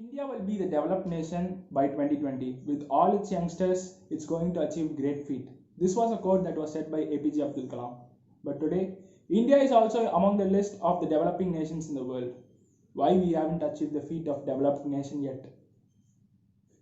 India will be the developed nation by 2020. With all its youngsters, it's going to achieve great feat. This was a quote that was said by APJ Abdul Kalam. But today, India is also among the list of the developing nations in the world. Why we haven't achieved the feat of developed nation yet?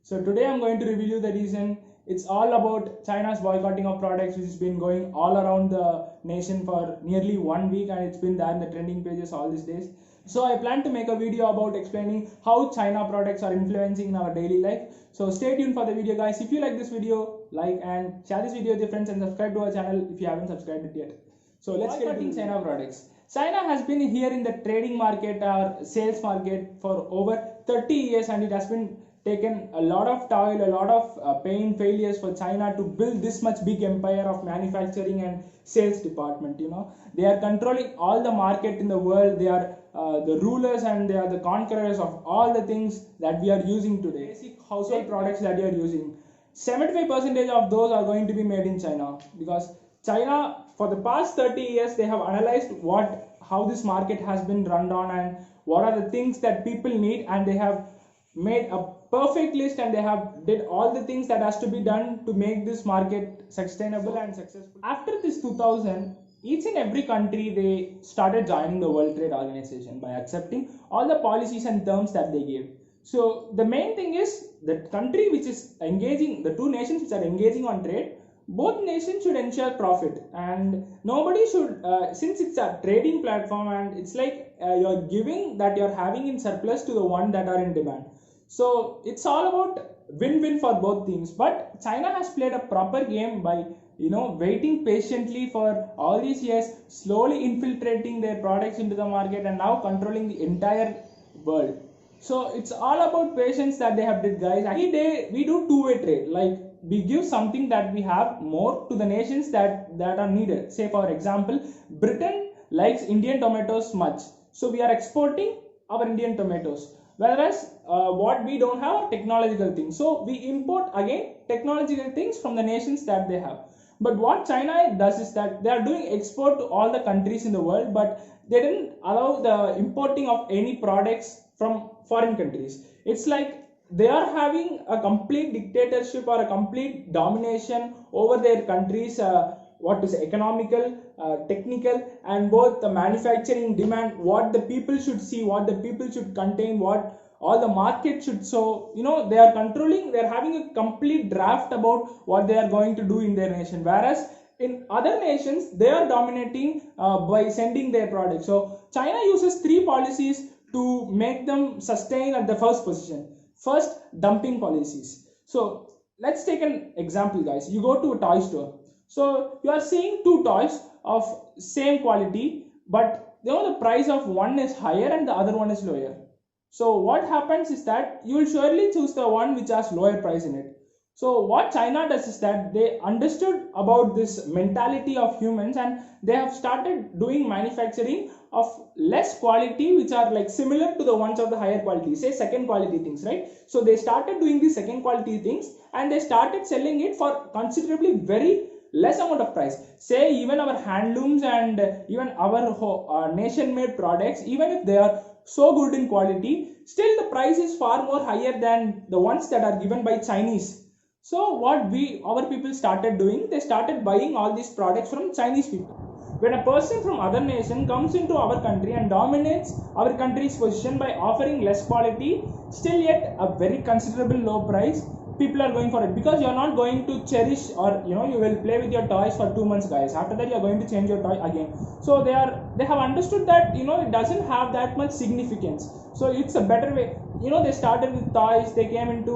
So today I'm going to reveal you the reason. It's all about China's boycotting of products, which has been going all around the nation for nearly 1 week, and it's been there in the trending pages all these days. So I plan to make a video about explaining how China products are influencing in our daily life. So stay tuned for the video, guys. If you like this video, like and share this video with your friends and subscribe to our channel if you haven't subscribed it yet. So let's get into China products. China has been here in the trading market or sales market for over 30 years, and it has been taken a lot of toil, a lot of pain, failures for China to build this much big empire of manufacturing and sales department. They are controlling all the market in the world. They are the rulers and they are the conquerors of all the things that we are using today. Basic household products that you are using, 75% of those are going to be made in China, because China, for the past 30 years, they have analyzed how this market has been run on and what are the things that people need, and they have made a perfect list, and they have did all the things that has to be done to make this market sustainable and successful. After this 2000, each and every country, they started joining the World Trade Organization by accepting all the policies and terms that they gave. So the main thing is the country which is engaging, the two nations which are engaging on trade, both nations should ensure profit, and nobody should, since it's a trading platform and it's like you're giving that you're having in surplus to the one that are in demand. So it's all about win-win for both teams. But China has played a proper game by waiting patiently for all these years, slowly infiltrating their products into the market and now controlling the entire world. So it's all about patience that they have did, guys. Every day we do two-way trade, like we give something that we have more to the nations that are needed. Say for example, Britain likes Indian tomatoes much, so we are exporting our Indian tomatoes. Whereas what we don't have are technological things, so we import again technological things from the nations that they have. But what China does is that they are doing export to all the countries in the world, but they didn't allow the importing of any products from foreign countries. It's like they are having a complete dictatorship or a complete domination over their countries, what is economical, technical, and both the manufacturing demand, what the people should see, what the people should contain, what all the market should. So they are controlling, they are having a complete draft about what they are going to do in their nation, whereas in other nations they are dominating by sending their products. So China uses three policies to make them sustain at the first position. First, dumping policies. So let's take an example, guys. You go to a toy store, so you are seeing two toys of same quality, but the price of one is higher and the other one is lower. So what happens is that you will surely choose the one which has lower price in it. So what China does is that they understood about this mentality of humans, and they have started doing manufacturing of less quality, which are like similar to the ones of the higher quality, say second quality things, right? So they started doing the second quality things, and they started selling it for considerably very less amount of price. Say even our handlooms and even our nation made products, even if they are so good in quality, still the price is far more higher than the ones that are given by Chinese. So what our people started doing, they started buying all these products from Chinese people. When a person from other nation comes into our country and dominates our country's position by offering less quality, still yet a very considerable low price, people are going for it, because you're not going to cherish, or you will play with your toys for 2 months, guys. After that you're going to change your toy again. So they have understood that it doesn't have that much significance, so it's a better way. They started with toys, they came into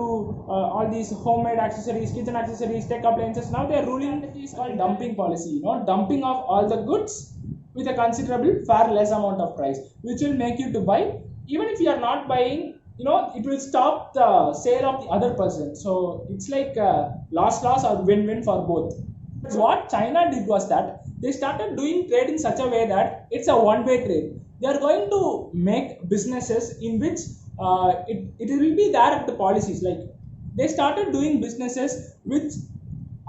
all these homemade accessories, kitchen accessories, tech appliances. Now they are ruling. It is called dumping policy, dumping of all the goods with a considerable far less amount of price, which will make you to buy. Even if you are not buying, it will stop the sale of the other person. So it's like loss or win-win for both. What China did was that they started doing trade in such a way that it's a one-way trade. They are going to make businesses in which it will be there at the policies. Like they started doing businesses which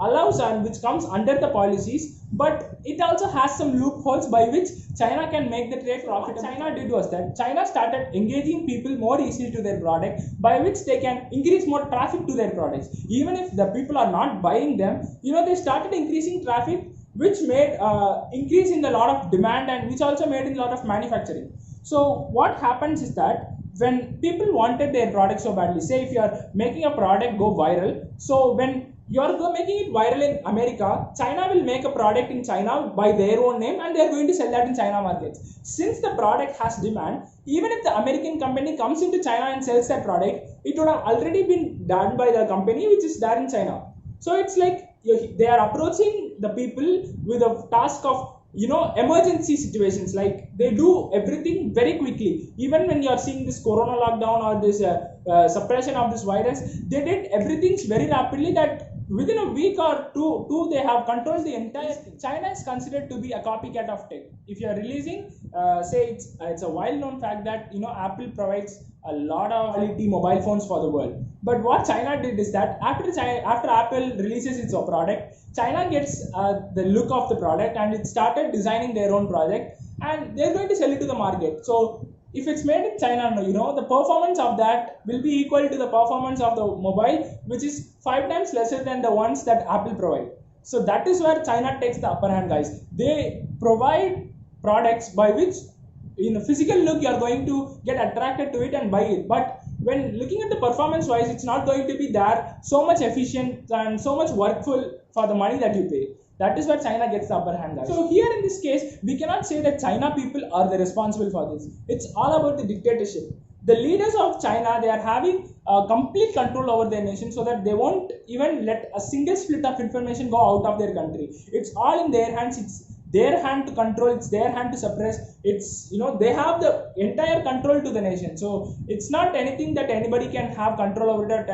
allows and which comes under the policies, but it also has some loopholes by which China can make the trade profitable. What China did was that China started engaging people more easily to their product, by which they can increase more traffic to their products. Even if the people are not buying them, they started increasing traffic, which made increase in the lot of demand and which also made in a lot of manufacturing. So what happens is that when people wanted their product so badly, say if you are making a product go viral, so when you are making it viral in America, China will make a product in China by their own name and they are going to sell that in China markets. Since the product has demand, even if the American company comes into China and sells that product, it would have already been done by the company which is there in China. So it's like they are approaching the people with a task of emergency situations, like they do everything very quickly. Even when you are seeing this corona lockdown or this suppression of this virus, they did everything very rapidly, that within a week or two they have controlled the entire thing. China is considered to be a copycat of tech. If you are releasing say it's a well known fact that Apple provides a lot of quality mobile phones for the world, but what China did is that after Apple releases its product, China gets the look of the product and it started designing their own project and they're going to sell it to the market. So if it's made in China, the performance of that will be equal to the performance of the mobile, which is 5 times lesser than the ones that Apple provide. So that is where China takes the upper hand, guys. They provide products by which in a physical look you are going to get attracted to it and buy it, but when looking at the performance wise, it's not going to be there so much efficient and so much workful for the money that you pay. That is where China gets the upper hand, guys. So here in this case, we cannot say that China people are the responsible for this. It's all about the dictatorship. The leaders of China, they are having complete control over their nation, so that they won't even let a single split of information go out of their country. It's all in their hands. It's their hand to control, it's their hand to suppress. It's they have the entire control to the nation. So it's not anything that anybody can have control over it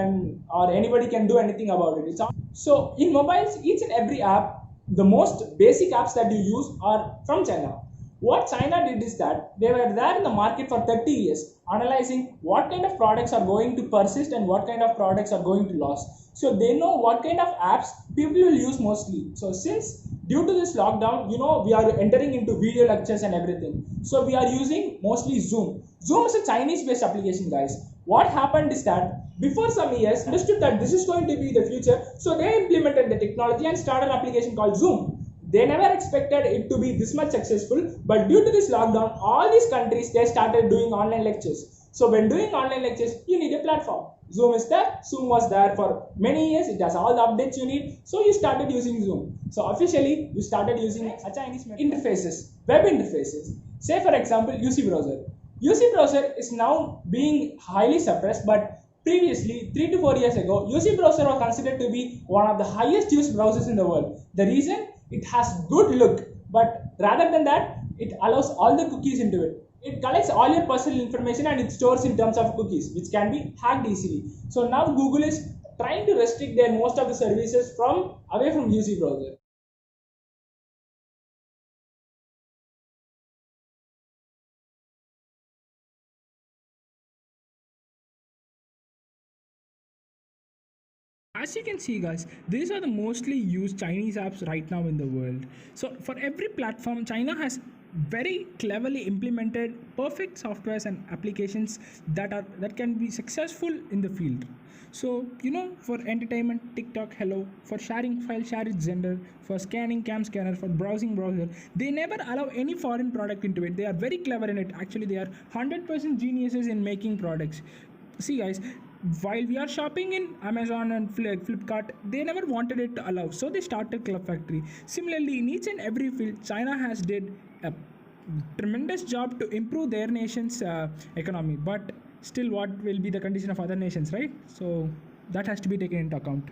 or anybody can do anything about it. It's all. So in mobiles, each and every app, the most basic apps that you use are from China. What China did is that they were there in the market for 30 years, analyzing what kind of products are going to persist and what kind of products are going to lose. So they know what kind of apps people will use mostly. So since due to this lockdown, we are entering into video lectures and everything. So we are using mostly Zoom. Zoom is a Chinese-based application, guys. What happened is that before some years, understood that this is going to be the future. So they implemented the technology and started an application called Zoom. They never expected it to be this much successful, but due to this lockdown, all these countries, they started doing online lectures. So when doing online lectures, you need a platform. Zoom is there. Zoom was there for many years. It has all the updates you need. So you started using Zoom. So officially, you started using a Chinese interfaces, web interfaces. Say for example, UC browser. UC browser is now being highly suppressed, but previously, 3 to 4 years ago, UC browser was considered to be one of the highest used browsers in the world. The reason? It has good look, but rather than that, it allows all the cookies into it. It collects all your personal information and it stores in terms of cookies, which can be hacked easily. So now Google is trying to restrict their most of the services away from UC browser. As you can see, guys, these are the mostly used Chinese apps right now in the world. So for every platform, China has very cleverly implemented perfect softwares and applications that can be successful in the field. So for entertainment, TikTok, hello. For sharing file, share it Zender. For scanning, cam scanner. For browsing, browser. They never allow any foreign product into it. They are very clever in it. Actually, they are 100% geniuses in making products. See, guys, while we are shopping in Amazon and Flipkart, they never wanted it to allow, so they started Club Factory. Similarly, in each and every field, China has did a tremendous job to improve their nation's economy. But still, what will be the condition of other nations, right? So that has to be taken into account.